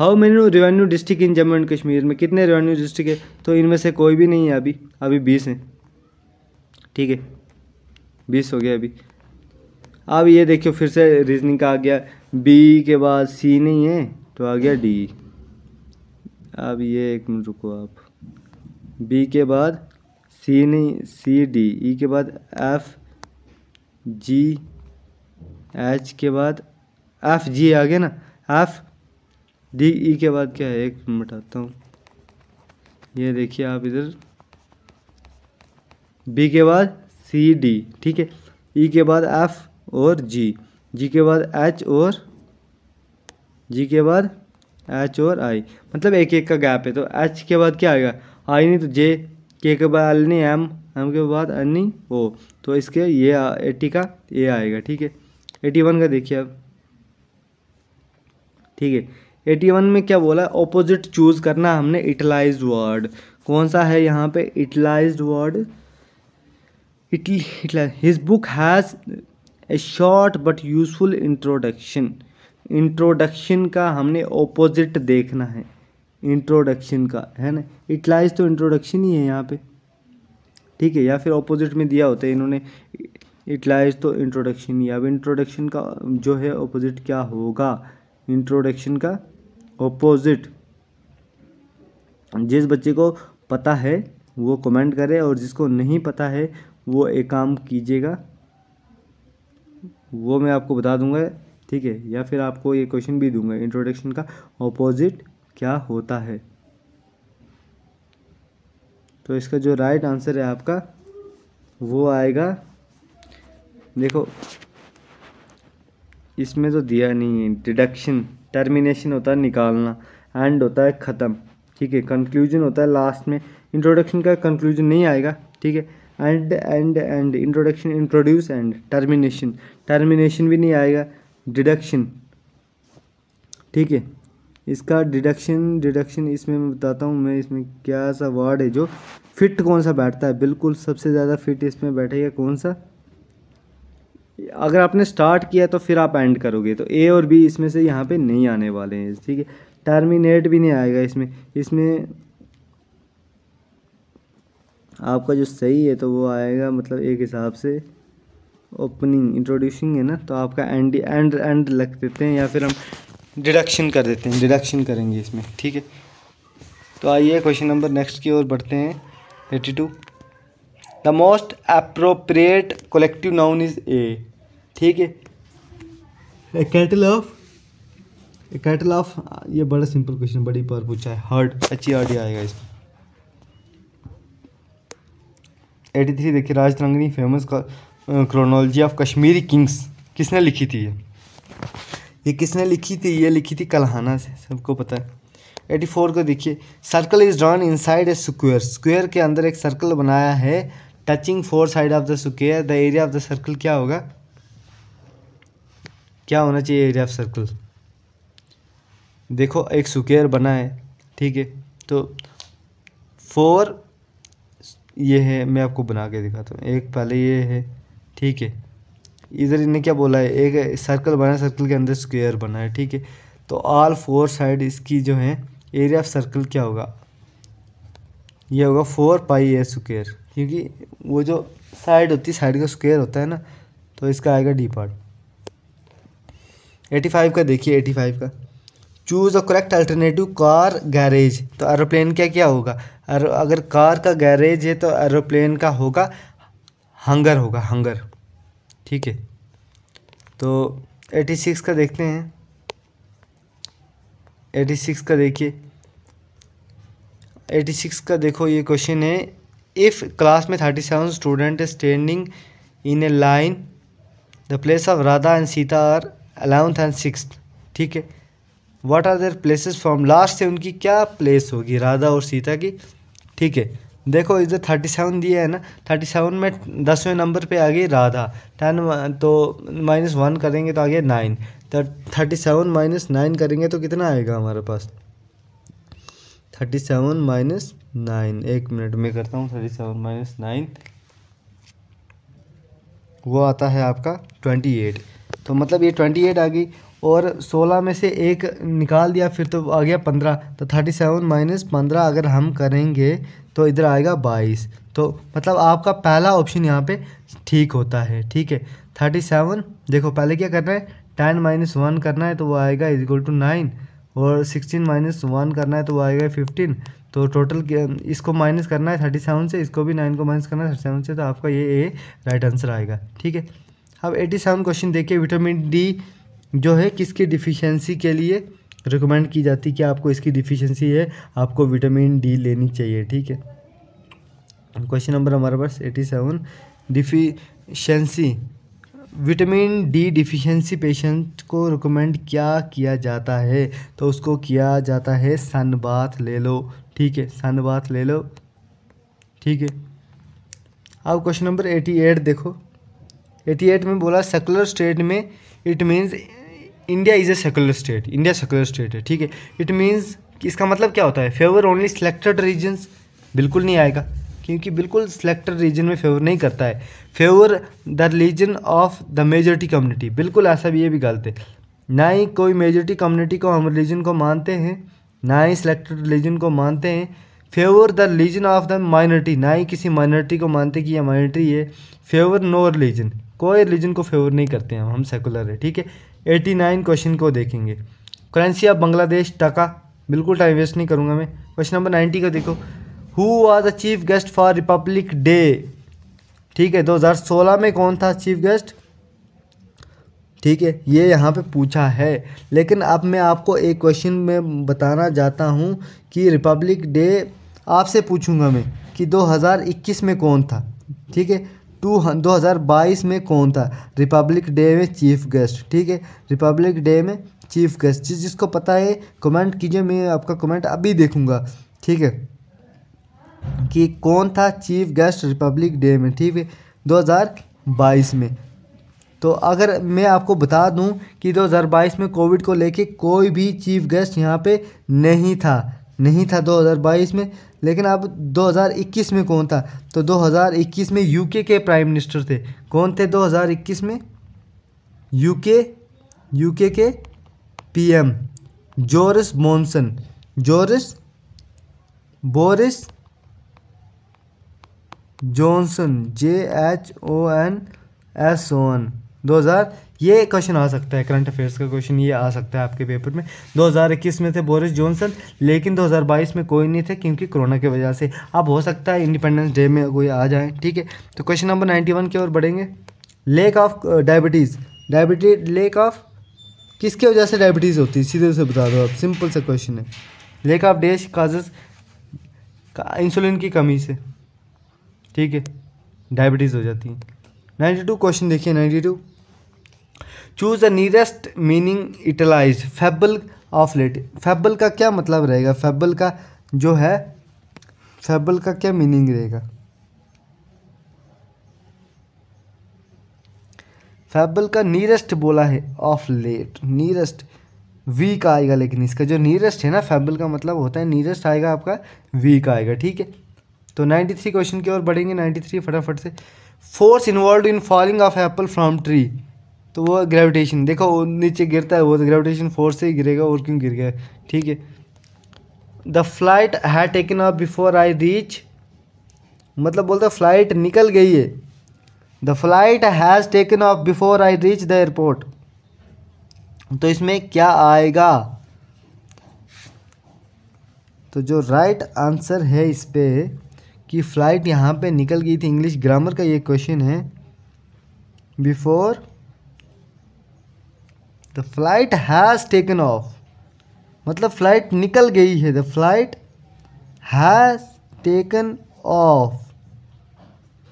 How many revenue district in Jammu and Kashmir में कितने रेवेन्यू डिस्ट्रिक्ट है, तो इनमें से कोई भी नहीं है अभी 20 हैं, ठीक है, 20 हो गया अभी। अब ये देखियो फिर से रीजनिंग का आ गया, बी के बाद सी नहीं है तो आ गया डी। अब ये एक मिनट रुको आप, बी के बाद सी नहीं, सी डी, ई के बाद एफ जी, एच के बाद एफ जी आ गया ना, एफ डी, ई के बाद क्या है, एक मिनट आता हूँ, ये देखिए आप इधर, बी के बाद सी डी, ठीक है, ई के बाद एफ और जी, जी के बाद एच और जी के बाद एच और आई, मतलब एक एक का गैप है, तो एच के बाद क्या आएगा, आई नहीं तो जे, के बाद एल नहीं एम, एम के बाद एन नहीं ओ, तो इसके ये 80 का ये आएगा, ठीक है। 81 का देखिए अब, ठीक है, 81 में क्या बोला, ऑपोजिट चूज करना हमने, इटलाइज्ड वर्ड कौन सा है यहाँ पे, italicized word, his book has a short but useful introduction, introduction का हमने ऑपोजिट देखना है, इंट्रोडक्शन का है ना, इटलाइज तो इंट्रोडक्शन ही है यहाँ पे, ठीक है, या फिर ऑपोजिट में दिया होता है इन्होंने, इटलाइज तो इंट्रोडक्शन ही। अब इंट्रोडक्शन का जो है ऑपोजिट क्या होगा, इंट्रोडक्शन का ऑपोजिट, जिस बच्चे को पता है वो कमेंट करे, और जिसको नहीं पता है वो एक काम कीजिएगा, वो मैं आपको बता दूंगा, ठीक है, या फिर आपको ये क्वेश्चन भी दूंगा, इंट्रोडक्शन का ऑपोजिट क्या होता है। तो इसका जो राइट आंसर है आपका वो आएगा, देखो इसमें तो दिया नहीं है, डिडक्शन, टर्मिनेशन होता है निकालना, एंड होता है ख़त्म, ठीक है, कंक्लूजन होता है लास्ट में, इंट्रोडक्शन का कंक्लूजन नहीं आएगा, ठीक है, and introduction, introduce and termination भी नहीं आएगा, डिडक्शन, ठीक है, इसका डिडक्शन इसमें मैं बताता हूँ मैं, इसमें क्या सा वर्ड है जो फिट कौन सा बैठता है, बिल्कुल सबसे ज़्यादा फिट इसमें बैठेगा कौन सा, अगर आपने स्टार्ट किया तो फिर आप एंड करोगे, तो ए और बी इसमें से यहाँ पे नहीं आने वाले हैं, ठीक है, टर्मिनेट भी नहीं आएगा इसमें आपका जो सही है तो वो आएगा, मतलब एक हिसाब से ओपनिंग, इंट्रोड्यूसिंग है ना, तो आपका एंड लग देते हैं, या फिर हम डिडक्शन कर देते हैं, डिडक्शन करेंगे इसमें, ठीक है। तो आइए क्वेश्चन नंबर नेक्स्ट की ओर बढ़ते हैं, 82, the most appropriate collective noun is a, ठीक है, ए कैटल ऑफ, ये बड़ा सिंपल क्वेश्चन, बड़ी बार पूछा है, हर्ड, HERD आएगा इसमें। 83 देखिए, Rajatarangini famous chronology of Kashmiri kings किसने लिखी थी, ये किसने लिखी थी, ये लिखी थी कल्हाना से, सबको पता है। 84 को देखिए, circle is drawn inside a square, square के अंदर एक सर्कल बनाया है, touching 4 side of the square, the area of the circle क्या होगा, क्या होना चाहिए एरिया ऑफ सर्कल। देखो एक स्क्वायर बना है, ठीक है, तो 4 ये है, मैं आपको बना के दिखाता हूँ। एक पहले ये है, ठीक है, इधर इन्हें क्या बोला है, एक सर्कल बना है, सर्कल के अंदर स्क्वायर बना है, ठीक है। तो ऑल 4 साइड इसकी जो है एरिया ऑफ सर्कल क्या होगा, ये होगा 4 पाई ए स्क्वायर, क्योंकि वो जो साइड होती है साइड का स्क्वायर होता है ना, तो इसका आएगा डी पार्ट। 85 का देखिए, 85 का choose a correct alternative car garage. तो एरोप्लेन क्या क्या होगा, अगर कार का गैरेज है तो एरोप्लेन का होगा हंगर, होगा हंगर, ठीक है। तो 86 का देखते हैं, 86 का देखिए, 86 का देखो ये क्वेश्चन है, इफ़ क्लास में 37 student standing in a line, the place of Radha and Sita are 11th and 6th, ठीक है। What are their places from, last से उनकी क्या प्लेस होगी राधा और सीता की, ठीक है। देखो इधर 37 दिया है ना, 37 में 10वें नंबर पे आ गई राधा, 10 तो -1 करेंगे तो आ गया 9, तो 37 - 9 करेंगे तो कितना आएगा हमारे पास, 37 - 9, एक मिनट में करता हूँ, 37 - 9 वो आता है आपका 28। तो मतलब ये 28 आ गई, और 16 में से एक निकाल दिया फिर तो आ गया 15, तो 37 - 15 अगर हम करेंगे तो इधर आएगा 22। तो मतलब आपका पहला ऑप्शन यहाँ पे ठीक होता है, ठीक है। 37 देखो पहले क्या करना है, 10 - 1 करना है तो वो आएगा = 9, और 16 - 1 करना है तो वो आएगा 15। तो टोटल इसको माइनस करना है 37 से, इसको भी 9 को माइनस करना है 37 से, तो आपका ये ए राइट आंसर आएगा, ठीक है। अब 87 क्वेश्चन देखिए, विटामिन डी जो है किसकी डिफिशियंसी के लिए रिकमेंड की जाती है, कि आपको इसकी डिफिशियंसी है, आपको विटामिन डी लेनी चाहिए, ठीक है। क्वेश्चन नंबर हमारे पास 87, deficiency, vitamin D deficiency patient को रिकमेंड क्या किया जाता है, तो उसको किया जाता है सन बाथ ले लो, ठीक है, सन बाथ ले लो, ठीक है। अब क्वेश्चन नंबर 88 देखो, 88 में बोला सेकुलर स्टेट में, it means India is a secular state, India secular state है, ठीक है। इट मीन्स इसका मतलब क्या होता है, फेवर ओनली सिलेक्टेड रीजन्स, बिल्कुल नहीं आएगा, क्योंकि बिल्कुल सिलेक्टेड रीजन में फेवर नहीं करता है। Favour the religion of the majority community, बिल्कुल ऐसा भी, ये भी गलत है। ना ही कोई मेजॉरिटी कम्युनिटी को हम रिलीजन को मानते हैं, ना ही सिलेक्टेड रिलीजन को मानते हैं। Favour the religion of the minority, ना ही किसी माइनॉरिटी को मानते कि यह माइनॉरिटी है। फेवर नो रिलीजन, कोई रिलीजन को फेवर नहीं करते हैं हम सेकुलर है, ठीक है। 89 क्वेश्चन को देखेंगे, करेंसी ऑफ बांग्लादेश टका, बिल्कुल टाइम वेस्ट नहीं करूँगा मैं। क्वेश्चन नंबर 90 का देखो, who was the chief guest for Republic day, ठीक है, 2016 में कौन था चीफ गेस्ट, ठीक है, ये यहाँ पे पूछा है। लेकिन अब मैं आपको एक क्वेश्चन में बताना चाहता हूँ कि रिपब्लिक डे आपसे पूछूंगा मैं कि 2021 में कौन था, ठीक है, 2022 में कौन था रिपब्लिक डे में चीफ गेस्ट, ठीक है, रिपब्लिक डे में चीफ गेस्ट, जिसको पता है कमेंट कीजिए, मैं आपका कमेंट अभी देखूंगा, ठीक है, कि कौन था चीफ गेस्ट रिपब्लिक डे में, ठीक है, 2022 में। तो अगर मैं आपको बता दूं कि 2022 में कोविड को लेके कोई भी चीफ गेस्ट यहाँ पे नहीं था 2022 में। लेकिन अब 2021 में कौन था, तो 2021 में यूके के प्राइम मिनिस्टर थे, कौन थे 2021 में, यूके के पीएम बोरिस जॉनसन, JOHNSON 2000, ये क्वेश्चन आ सकता है, करंट अफेयर्स का क्वेश्चन ये आ सकता है आपके पेपर में। 2021 में थे बोरिस जॉनसन, लेकिन 2022 में कोई नहीं थे क्योंकि कोरोना की वजह से। अब हो सकता है इंडिपेंडेंस डे में कोई आ जाए, ठीक है। तो क्वेश्चन नंबर 91 की ओर बढ़ेंगे, lake of diabetes, lake of किसके वजह से डायबिटीज़ होती है, सीधे से बता दो आप, सिंपल सा क्वेश्चन है। Lake of dash causes, insulin की कमी से, ठीक है, डायबिटीज़ हो जाती है। 92 क्वेश्चन देखिए, 92, choose the nearest meaning italicised fable of late, fable का क्या मतलब रहेगा, फेबल का जो है, फेबल का क्या मीनिंग रहेगा, फैबल का नीरेस्ट बोला है ऑफ लेट, नीरेस्ट वी का आएगा, लेकिन इसका जो नीरेस्ट है ना फैबल का मतलब होता है नीरेस्ट आएगा आपका वी का आएगा, ठीक है। तो 93 क्वेश्चन की ओर बढ़ेंगे, 93 फटाफट से। Force involve in falling of Apple from tree, तो वो ग्रेविटेशन, देखो वो नीचे गिरता है वो तो ग्रेविटेशन फोर्स से ही गिरेगा, और क्यों गिर गया, ठीक है। The flight had taken of before I reach, मतलब बोलता फ्लाइट निकल गई है, the flight has taken of before I reach the airport, तो इसमें क्या आएगा। तो जो राइट आंसर है इस पे कि फ्लाइट यहाँ पे निकल गई थी, इंग्लिश ग्रामर का ये क्वेश्चन है, before the flight has taken of, मतलब फ्लाइट निकल गई है, the flight has taken of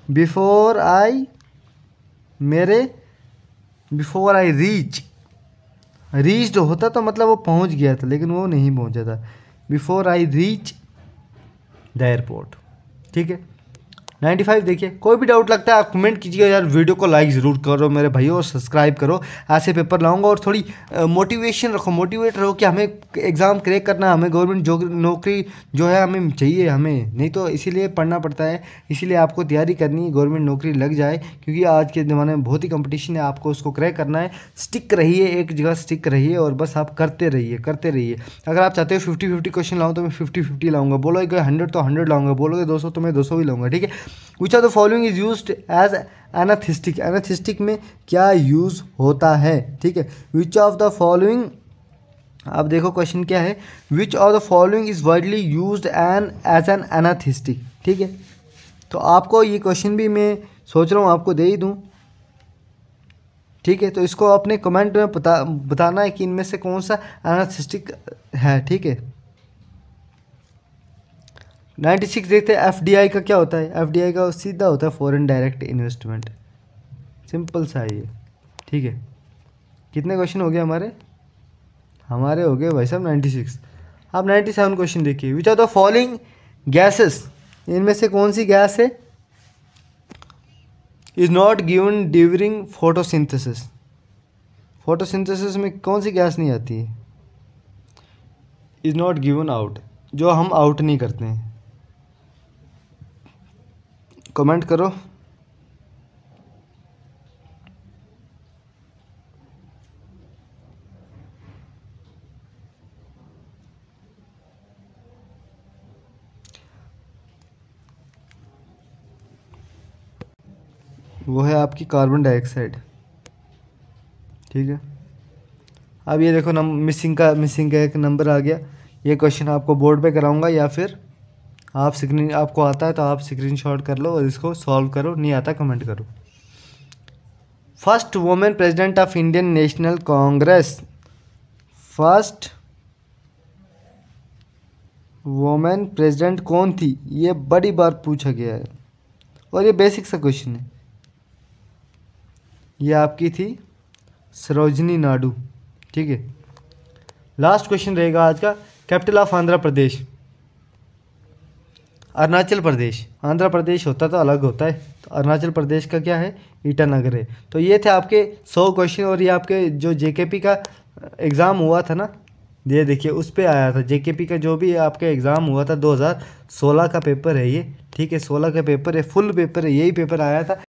before I, मेरे बिफोर आई रीच्ड होता तो मतलब वो पहुंच गया था, लेकिन वो नहीं पहुंचा था, before I reach the airport, ठीक है। 95 देखिए, कोई भी डाउट लगता है आप कमेंट कीजिएगा यार, वीडियो को लाइक ज़रूर करो मेरे भाइयों और सब्सक्राइब करो, ऐसे पेपर लाऊंगा। और थोड़ी मोटिवेशन रखो, मोटिवेट रहो कि हमें एग्ज़ाम क्रैक करना है, हमें गवर्नमेंट जो नौकरी जो है हमें चाहिए, हमें नहीं तो इसीलिए पढ़ना पड़ता है, इसीलिए आपको तैयारी करनी है, गवर्नमेंट नौकरी लग जाए, क्योंकि आज के ज़माने में बहुत ही कंपटीशन है, आपको उसको क्रैक करना है। स्टिक रहिए, एक जगह स्टिक रहिए और बस आप करते रहिए करते रहिए। अगर आप चाहते हो 50-50 क्वेश्चन लाऊँ तो मैं 50-50 लाऊंगा, बोलोगे 100 तो 100 लाऊंगा, बोलोगे 200 तो मैं 200 ही लाऊंगा, ठीक है। Which of the following is used as anaesthetic, anaesthetic में क्या यूज़ होता है, ठीक है। विच ऑफ द फॉलोइंग, अब देखो क्वेश्चन क्या है, which of the following is widely used as an anaesthetic, ठीक है। तो आपको ये क्वेश्चन भी मैं सोच रहा हूँ आपको दे ही दूँ, ठीक है। तो इसको अपने कमेंट में बताना है कि इनमें से कौन सा एनाथिस्टिक है, ठीक है। 96 देखते हैं, एफडीआई का क्या होता है, एफडीआई का सीधा होता है फॉरेन डायरेक्ट इन्वेस्टमेंट, सिंपल सा है ये, ठीक है। कितने क्वेश्चन हो गए हमारे हो गए भाई साहब 96। अब 97 क्वेश्चन देखिए, which are the following gases, इनमें से कौन सी गैस है is not given during photosynthesis, photosynthesis में कौन सी गैस नहीं आती है, इज नॉट गिवन आउट, जो हम आउट नहीं करते हैं, कमेंट करो। वो है आपकी कार्बन डाइऑक्साइड, ठीक है। अब ये देखो मिसिंग का एक नंबर आ गया, ये क्वेश्चन आपको बोर्ड पे कराऊंगा, या फिर आप आपको आता है तो आप स्क्रीनशॉट कर लो और इसको सॉल्व करो, नहीं आता कमेंट करो। First women president of Indian national Congress, first women president कौन थी, ये बड़ी बार पूछा गया है और ये बेसिक सा क्वेश्चन है। ये आपकी थी सरोजनी नायडू, ठीक है। लास्ट क्वेश्चन रहेगा आज का, कैपिटल ऑफ आंध्र प्रदेश, अरुणाचल प्रदेश, आंध्र प्रदेश होता तो अलग होता है, तो अरुणाचल प्रदेश का क्या है, ईटानगर है। तो ये थे आपके 100 क्वेश्चन, और ये आपके जो जेकेपी का एग्ज़ाम हुआ था ना, ये देखिए उस पे आया था, जेकेपी का जो भी आपका एग्ज़ाम हुआ था 2016 का पेपर है ये, ठीक है। 16 का पेपर है, फुल पेपर है, यही पेपर आया था।